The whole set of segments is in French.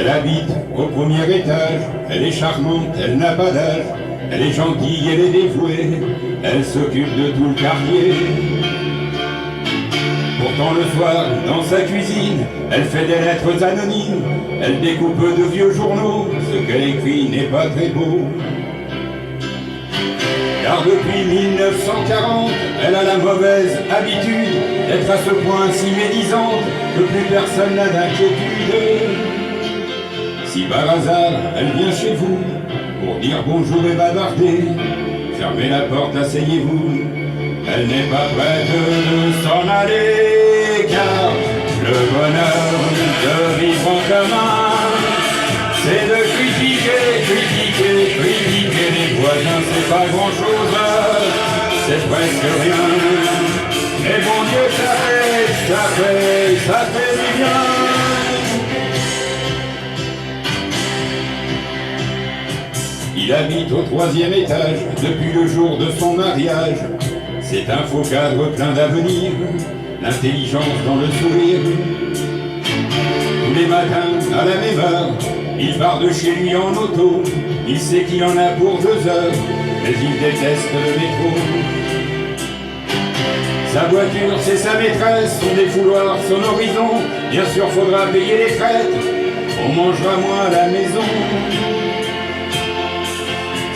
Elle habite au premier étage, elle est charmante, elle n'a pas d'âge, elle est gentille, elle est dévouée, elle s'occupe de tout le quartier. Pourtant le soir, dans sa cuisine, elle fait des lettres anonymes, elle découpe de vieux journaux, ce qu'elle écrit n'est pas très beau. Car depuis 1940, elle a la mauvaise habitude d'être à ce point si médisante que plus personne n'a d'inquiétude. Si par hasard elle vient chez vous pour dire bonjour et bavarder, fermez la porte, asseyez-vous, elle n'est pas prête de s'en aller. Car le bonheur de vivre en commun, c'est de critiquer les voisins, c'est pas grand-chose, c'est presque rien. Mais bon Dieu, ça fait du bien. Il habite au 3e étage depuis le jour de son mariage. C'est un faux cadre plein d'avenir, l'intelligence dans le sourire. Tous les matins à la même heure, il part de chez lui en auto. Il sait qu'il en a pour 2 heures, mais il déteste le métro. Sa voiture, c'est sa maîtresse, son défouloir, son horizon. Bien sûr, faudra payer les traites, on mangera moins à la maison.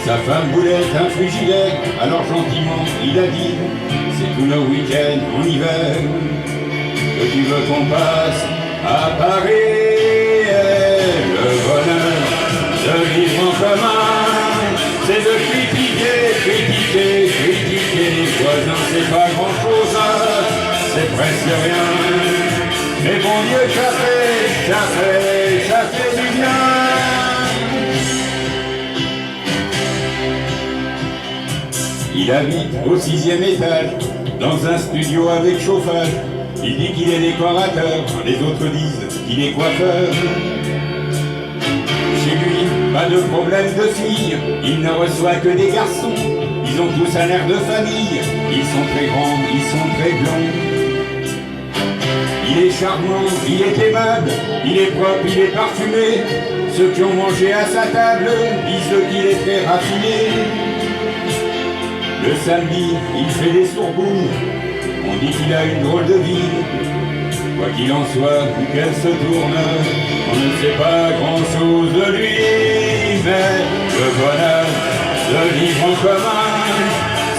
Sa femme voulait un frigidaire, alors gentiment il a dit: c'est tous nos week-ends en hiver que tu veux qu'on passe à Paris. Le bonheur de vivre en commun, c'est de critiquer les voisins, c'est pas grand-chose, c'est presque rien. Mais bon Dieu, ça fait du bien. Il habite au 6e étage, dans un studio avec chauffage. Il dit qu'il est décorateur, les autres disent qu'il est coiffeur. Chez lui, pas de problème de fille, il ne reçoit que des garçons. Ils ont tous un air de famille, ils sont très grands, ils sont très blonds. Il est charmant, il est aimable, il est propre, il est parfumé. Ceux qui ont mangé à sa table disent qu'il est très raffiné. Le samedi, il fait des sourds-boules, on dit qu'il a une drôle de vie. Quoi qu'il en soit, où qu'elle se tourne, on ne sait pas grand-chose de lui. Mais le bonheur de vivre en commun,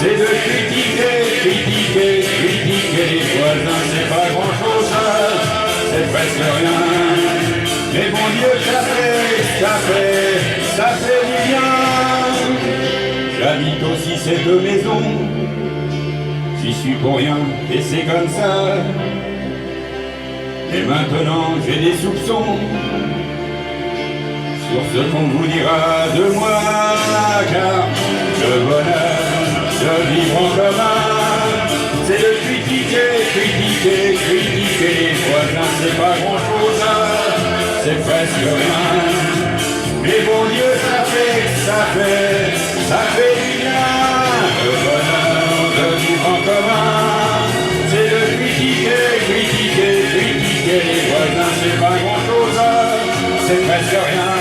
c'est de critiquer les voisins, c'est pas grand-chose, c'est presque rien. Mais bon Dieu, ça fait du bien. J'habite aussi cette maison, j'y suis pour rien et c'est comme ça. Et maintenant j'ai des soupçons sur ce qu'on vous dira de moi. Car le bonheur de vivre en commun, c'est de critiquer les voisins, c'est pas grand-chose, c'est presque rien. Mais bon Dieu, ça fait du bien. Le bonheur de vivre en commun, c'est de critiquer les voisins, c'est pas grand-chose, c'est presque rien.